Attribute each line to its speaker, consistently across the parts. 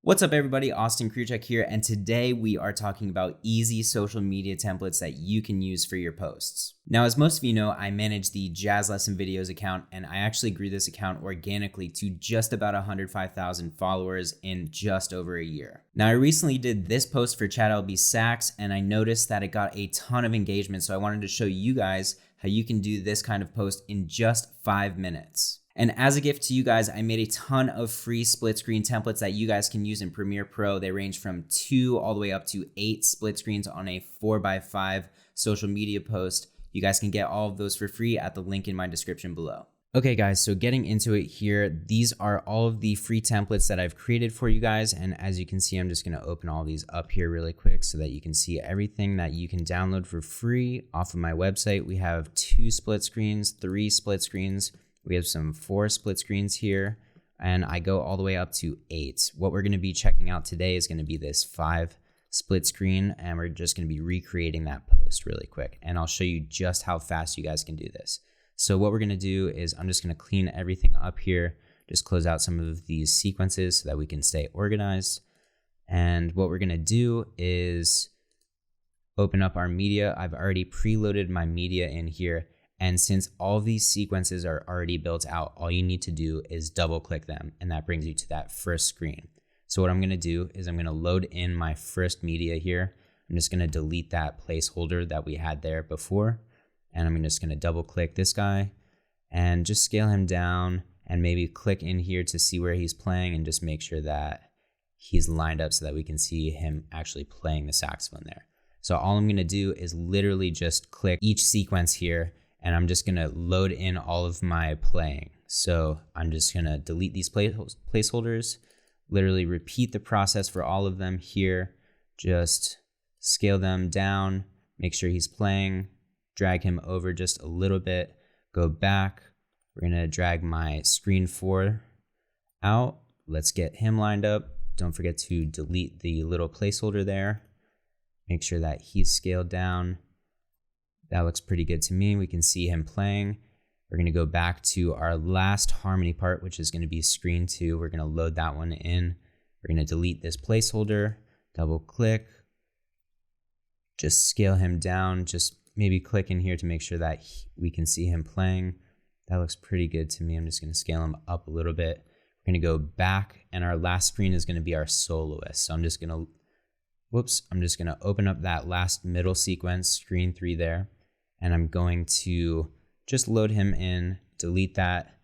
Speaker 1: What's up, everybody? Austin Kruchek here, and today we are talking about easy social media templates that you can use for your posts. Now, as most of you know, I manage the Jazz Lesson Videos account, and I actually grew this account organically to just about 105,000 followers in just over a year. Now, I recently did this post for Chad LB Sachs, and I noticed that it got a ton of engagement, so I wanted to show you guys how you can do this kind of post in just 5 minutes. And as a gift to you guys, I made a ton of free split screen templates that you guys can use in Premiere Pro. They range from 2 all the way up to 8 split screens on a 4x5 social media post. You guys can get all of those for free at the link in my description below. Okay guys, so getting into it here, these are all of the free templates that I've created for you guys. And as you can see, I'm just gonna open all these up here really quick so that you can see everything that you can download for free off of my website. We have 2 split screens, 3 split screens. We have some 4 split screens here, and I go all the way up to 8. What we're going to be checking out today is going to be this 5 split screen, and we're just going to be recreating that post really quick. And I'll show you just how fast you guys can do this. So what we're going to do is I'm just going to clean everything up here, just close out some of these sequences so that we can stay organized. And what we're going to do is open up our media. I've already preloaded my media in here. And since all of these sequences are already built out, all you need to do is double click them, and that brings you to that first screen. So what I'm gonna do is I'm gonna load in my first media here. I'm just gonna delete that placeholder that we had there before, and I'm just gonna double click this guy and just scale him down and maybe click in here to see where he's playing and just make sure that he's lined up so that we can see him actually playing the saxophone there. So all I'm gonna do is literally just click each sequence here, and I'm just gonna load in all of my playing. So I'm just gonna delete these placeholders, literally repeat the process for all of them here, just scale them down, make sure he's playing, drag him over just a little bit, go back. We're gonna drag my screen 4 out. Let's get him lined up. Don't forget to delete the little placeholder there. Make sure that he's scaled down. That looks pretty good to me. We can see him playing. We're gonna go back to our last harmony part, which is gonna be screen 2. We're gonna load that one in. We're gonna delete this placeholder, double click, just scale him down, just maybe click in here to make sure that we can see him playing. That looks pretty good to me. I'm just gonna scale him up a little bit. We're gonna go back, and our last screen is gonna be our soloist. So I'm just gonna open up that last middle sequence, screen 3 there. And I'm going to just load him in, delete that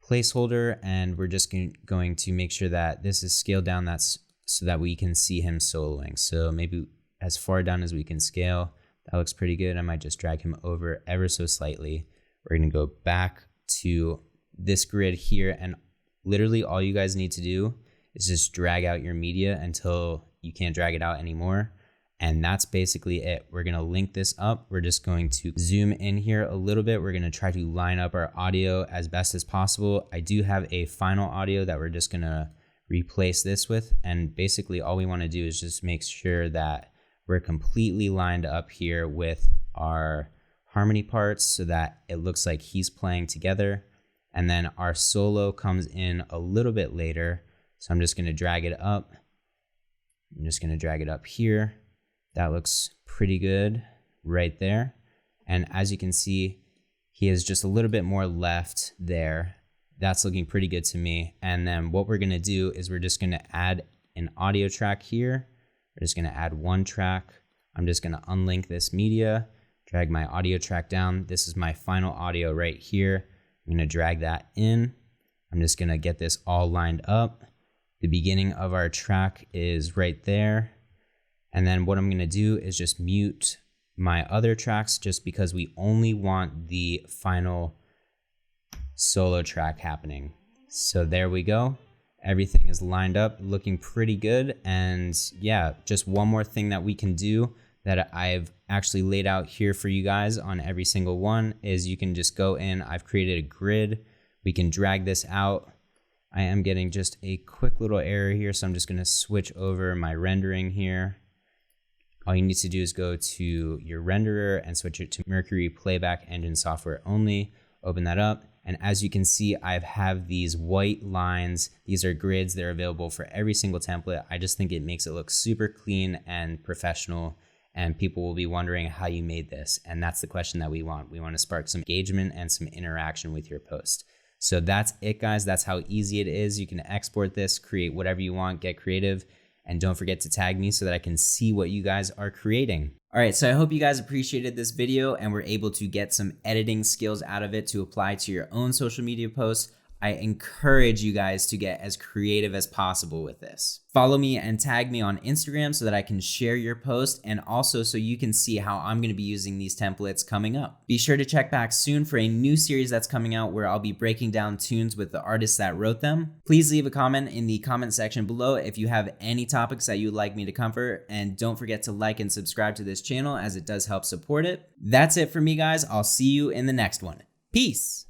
Speaker 1: placeholder, and we're just going to make sure that this is scaled down so that we can see him soloing. So maybe as far down as we can scale. That looks pretty good. I might just drag him over ever so slightly. We're gonna go back to this grid here, and literally all you guys need to do is just drag out your media until you can't drag it out anymore. And that's basically it. We're gonna link this up. We're just going to zoom in here a little bit. We're gonna try to line up our audio as best as possible. I do have a final audio that we're just gonna replace this with. And basically all we wanna do is just make sure that we're completely lined up here with our harmony parts so that it looks like he's playing together. And then our solo comes in a little bit later. So I'm just gonna drag it up. I'm just gonna drag it up here. That looks pretty good right there. And as you can see, he is just a little bit more left there. That's looking pretty good to me. And then what we're gonna do is we're just gonna add an audio track here. We're just gonna add 1 track. I'm just gonna unlink this media, drag my audio track down. This is my final audio right here. I'm gonna drag that in. I'm just gonna get this all lined up. The beginning of our track is right there. And then what I'm gonna do is just mute my other tracks just because we only want the final solo track happening. So there we go. Everything is lined up, looking pretty good. And yeah, just one more thing that we can do that I've actually laid out here for you guys on every single one is you can just go in. I've created a grid. We can drag this out. I am getting just a quick little error here, so I'm just gonna switch over my rendering here. All you need to do is go to your renderer and switch it to Mercury Playback Engine software only. Open that up. And as you can see, I have these white lines. These are grids. They're available for every single template. I just think it makes it look super clean and professional. And people will be wondering how you made this. And that's the question that we want. We want to spark some engagement and some interaction with your post. So that's it, guys. That's how easy it is. You can export this, create whatever you want, get creative. And don't forget to tag me so that I can see what you guys are creating. All right, so I hope you guys appreciated this video and were able to get some editing skills out of it to apply to your own social media posts. I encourage you guys to get as creative as possible with this. Follow me and tag me on Instagram so that I can share your post, and also so you can see how I'm going to be using these templates coming up. Be sure to check back soon for a new series that's coming out where I'll be breaking down tunes with the artists that wrote them. Please leave a comment in the comment section below if you have any topics that you'd like me to cover, and don't forget to like and subscribe to this channel as it does help support it. That's it for me, guys. I'll see you in the next one. Peace.